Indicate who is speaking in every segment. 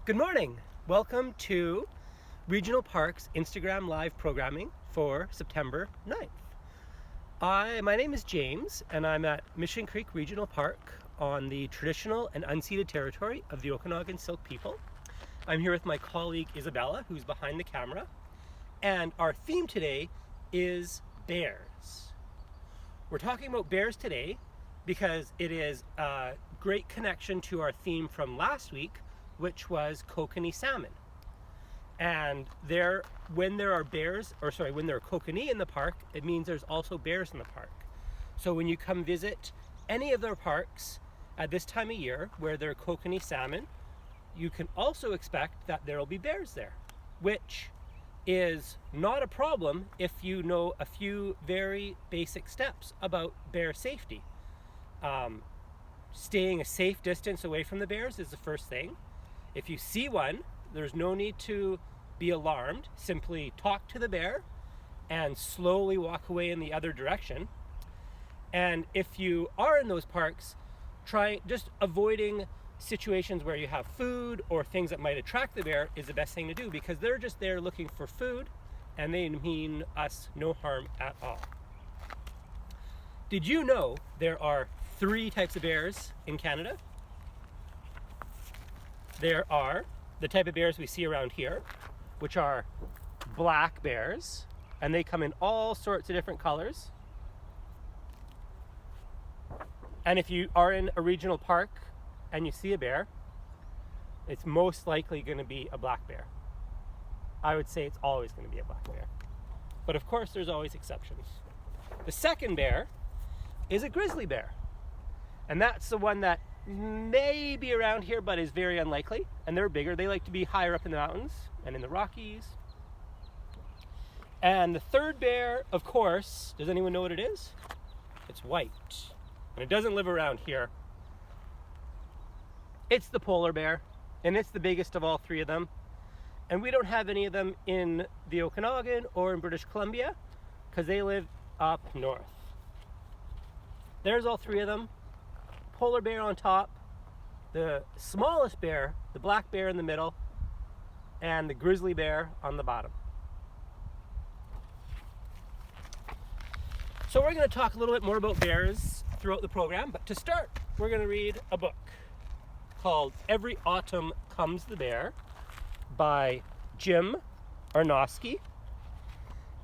Speaker 1: Good morning. Welcome to Regional Park's Instagram live programming for September 9th. My name is James and I'm at Mission Creek Regional Park on the traditional and unceded territory of the Okanagan Silk people. I'm here with my colleague Isabella, who's behind the camera, and our theme today is bears. We're talking about bears today because it is a great connection to our theme from last week, which was kokanee salmon. And when there are kokanee in the park, it means there's also bears in the park. So when you come visit any of their parks at this time of year where there are kokanee salmon, you can also expect that there will be bears there, which is not a problem if you know a few very basic steps about bear safety. Staying a safe distance away from the bears is the first thing. If you see one, there's no need to be alarmed. Simply talk to the bear and slowly walk away in the other direction. And if you are in those parks, try just avoiding situations where you have food or things that might attract the bear is the best thing to do, because they're just there looking for food and they mean us no harm at all. Did you know there are 3 types of bears in Canada? There are the type of bears we see around here, which are black bears, and they come in all sorts of different colors. And if you are in a regional park and you see a bear, it's most likely going to be a black bear. I would say it's always going to be a black bear. But of course, there's always exceptions. The second bear is a grizzly bear. And that's the one that may be around here but is very unlikely, and they're bigger. They like to be higher up in the mountains and in the Rockies. And the third bear, of course, does anyone know what it is? It's white, and it doesn't live around here. It's the polar bear, and it's the biggest of all 3 of them, and we don't have any of them in the Okanagan or in British Columbia because they live up north. There's all 3 of them. Polar bear on top, the smallest bear, the black bear in the middle, and the grizzly bear on the bottom. So we're going to talk a little bit more about bears throughout the program, but to start, we're going to read a book called Every Autumn Comes the Bear by Jim Arnowski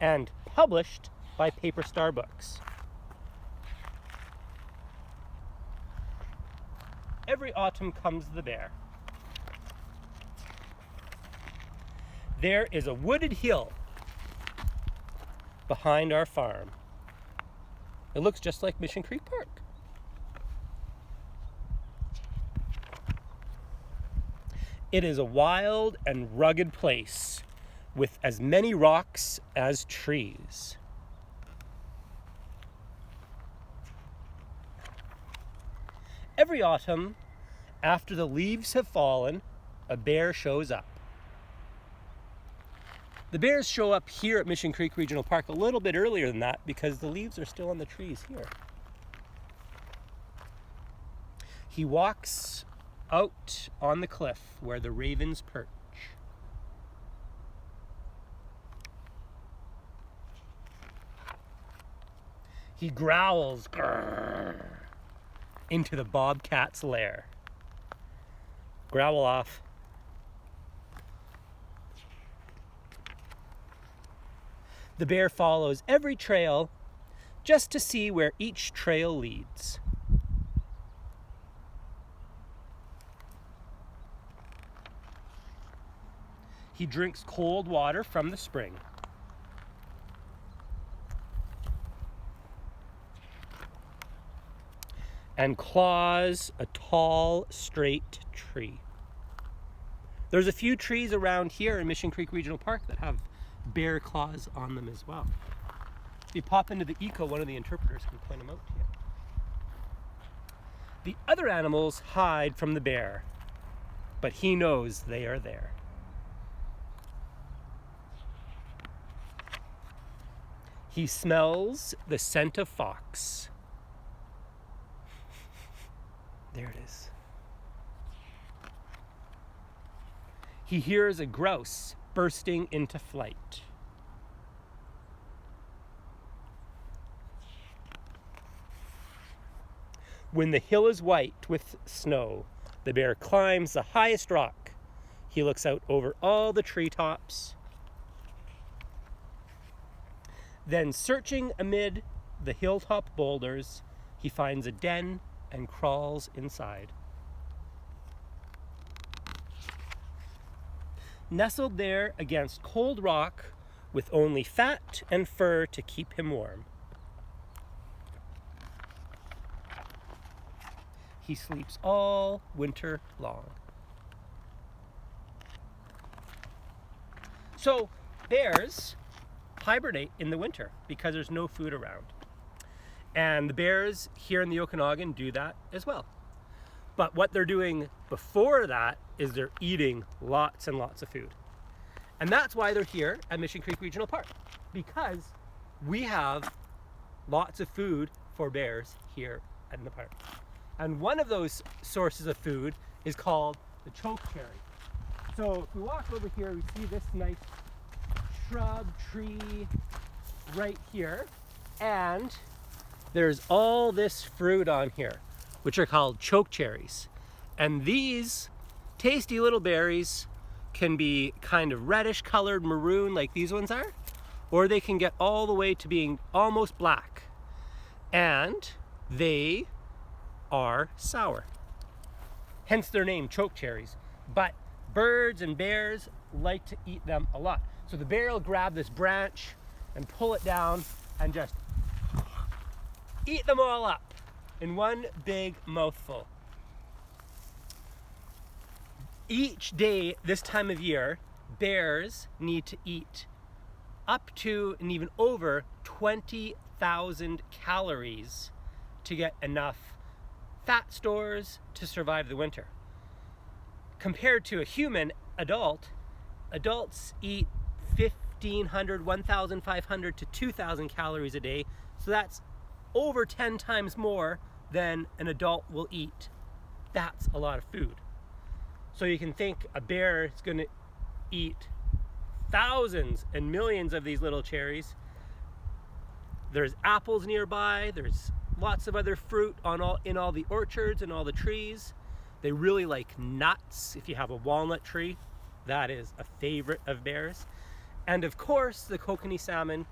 Speaker 1: and published by Paper Star Books. Every autumn comes the bear. There is a wooded hill behind our farm. It looks just like Mission Creek Park. It is a wild and rugged place with as many rocks as trees. Every autumn, after the leaves have fallen, a bear shows up. The bears show up here at Mission Creek Regional Park a little bit earlier than that because the leaves are still on the trees here. He walks out on the cliff where the ravens perch. He growls grrr, into the bobcat's lair. Growl off. The bear follows every trail just to see where each trail leads. He drinks cold water from the spring. And claws a tall, straight tree. There's a few trees around here in Mission Creek Regional Park that have bear claws on them as well. If you pop into the eco, one of the interpreters can point them out to you. The other animals hide from the bear, but he knows they are there. He smells the scent of fox. There it is. he hears a grouse bursting into flight. When the hill is white with snow, the bear climbs the highest rock. He looks out over all the treetops. Then, searching amid the hilltop boulders, he finds a den and crawls inside. Nestled there against cold rock, with only fat and fur to keep him warm, he sleeps all winter long. So bears hibernate in the winter because there's no food around. And the bears here in the Okanagan do that as well. But what they're doing before that is they're eating lots and lots of food. And that's why they're here at Mission Creek Regional Park, because we have lots of food for bears here in the park. And one of those sources of food is called the chokecherry. So if we walk over here, we see this nice shrub tree right here, and there's all this fruit on here, which are called chokecherries. And these tasty little berries can be kind of reddish colored maroon like these ones are, or they can get all the way to being almost black. And they are sour. Hence their name, chokecherries. But birds and bears like to eat them a lot. So the bear will grab this branch and pull it down and just eat them all up in one big mouthful. Each day this time of year, bears need to eat up to and even over 20,000 calories to get enough fat stores to survive the winter. Compared to a human adult, adults eat 1,500, 1,500 to 2,000 calories a day. So that's over 10 times more than an adult will eat. That's a lot of food. So you can think a bear is going to eat thousands and millions of these little cherries. There's apples nearby. There's lots of other fruit in all the orchards and all the trees. They really like nuts. If you have a walnut tree, that is a favorite of bears. And of course, the kokanee salmon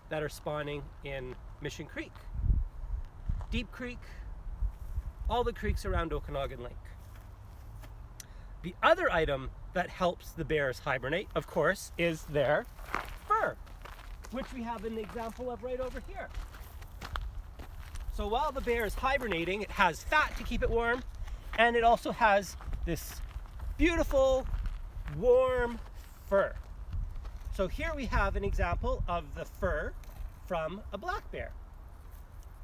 Speaker 1: that are spawning in Mission Creek, Deep Creek, all the creeks around Okanagan Lake. The other item that helps the bears hibernate, of course, is their fur, which we have an example of right over here. So while the bear is hibernating, it has fat to keep it warm, and it also has this beautiful, warm fur. So here we have an example of the fur from a black bear.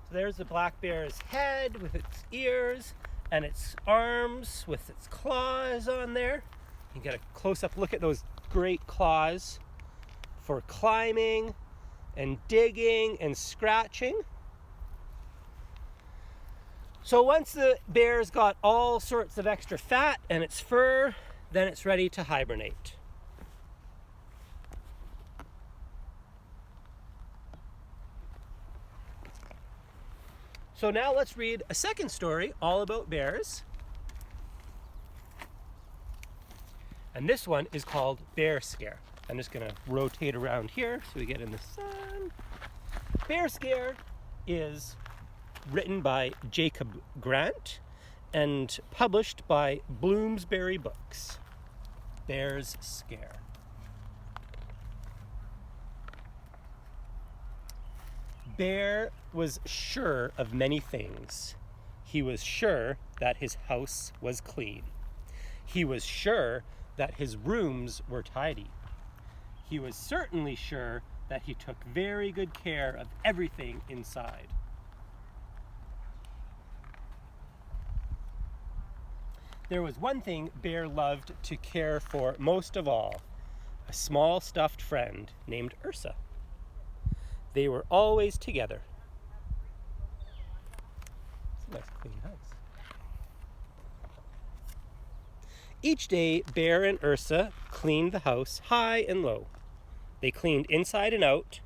Speaker 1: So there's the black bear's head with its ears and its arms with its claws on there. You get a close-up look at those great claws for climbing and digging and scratching. So once the bear's got all sorts of extra fat and its fur, then it's ready to hibernate. So now let's read a second story all about bears. And this one is called Bear Scare. I'm just going to rotate around here so we get in the sun. Bear Scare is written by Jacob Grant and published by Bloomsbury Books. Bears Scare. Bear was sure of many things. He was sure that his house was clean. He was sure that his rooms were tidy. He was certainly sure that he took very good care of everything inside. There was one thing Bear loved to care for most of all, a small stuffed friend named Ursa. They were always together. It's a nice clean house. Each day, Bear and Ursa cleaned the house high and low. They cleaned inside and out.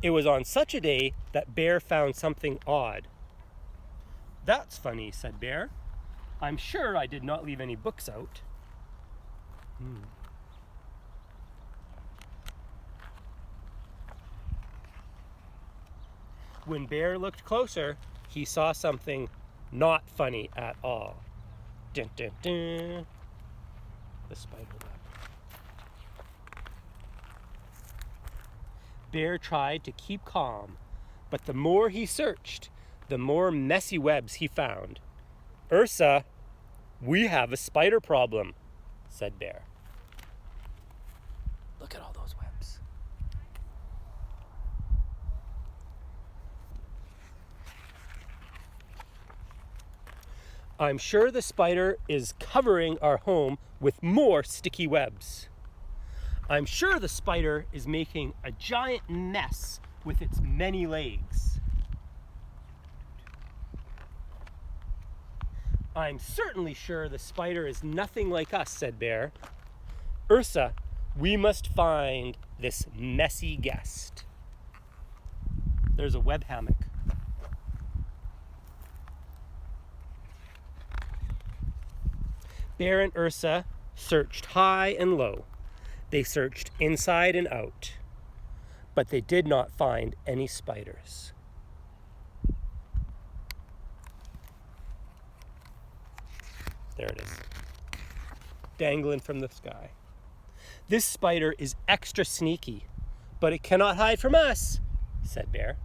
Speaker 1: It was on such a day that Bear found something odd. "That's funny," said Bear. "I'm sure I did not leave any books out." When Bear looked closer, he saw something not funny at all. Dun, dun, dun. The spider web. Bear tried to keep calm, but the more he searched, the more messy webs he found. "Ursa, we have a spider problem," said Bear. Look at all those webs. "I'm sure the spider is covering our home with more sticky webs. I'm sure the spider is making a giant mess with its many legs. I'm certainly sure the spider is nothing like us," said Bear. "Ursa, we must find this messy guest." There's a web hammock. Bear and Ursa searched high and low. They searched inside and out, but they did not find any spiders. There it is, dangling from the sky. "This spider is extra sneaky, but it cannot hide from us," said Bear.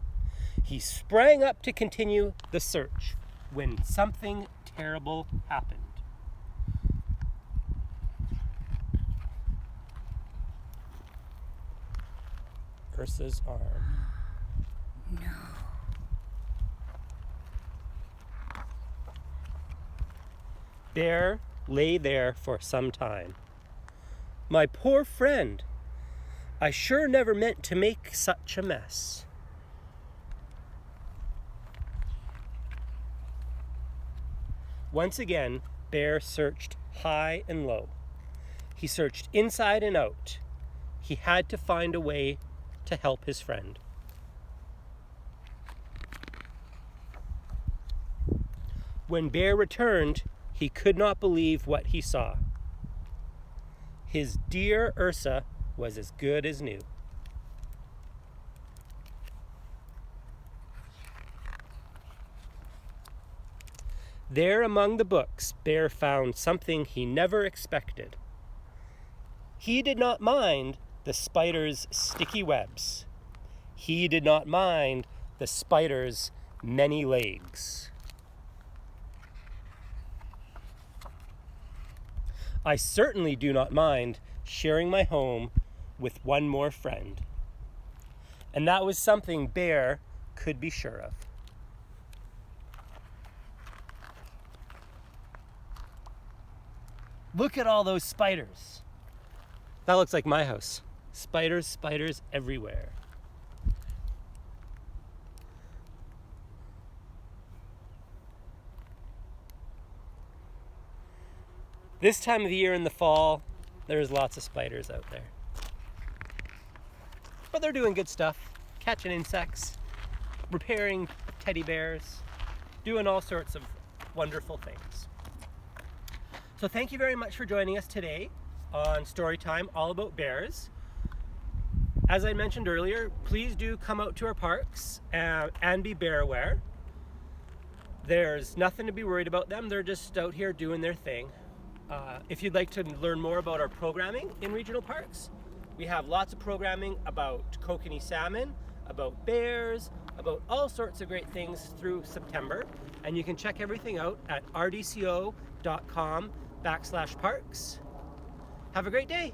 Speaker 1: He sprang up to continue the search when something terrible happened. Ursa's arm.
Speaker 2: No.
Speaker 1: Bear lay there for some time. "My poor friend, I sure never meant to make such a mess." Once again, Bear searched high and low. He searched inside and out. He had to find a way to help his friend. When Bear returned, he could not believe what he saw. His dear Ursa was as good as new. There among the books, Bear found something he never expected. He did not mind the spider's sticky webs. He did not mind the spider's many legs. I certainly do not mind sharing my home with one more friend. And that was something Bear could be sure of. Look at all those spiders. That looks like my house. Spiders, spiders everywhere. This time of the year in the fall, there's lots of spiders out there. But they're doing good stuff, catching insects, repairing teddy bears, doing all sorts of wonderful things. So thank you very much for joining us today on Storytime All About Bears. As I mentioned earlier, please do come out to our parks and be bear aware. There's nothing to be worried about them. They're just out here doing their thing. If you'd like to learn more about our programming in regional parks, we have lots of programming about kokanee salmon, about bears, about all sorts of great things through September. And you can check everything out at rdco.com/parks. Have a great day.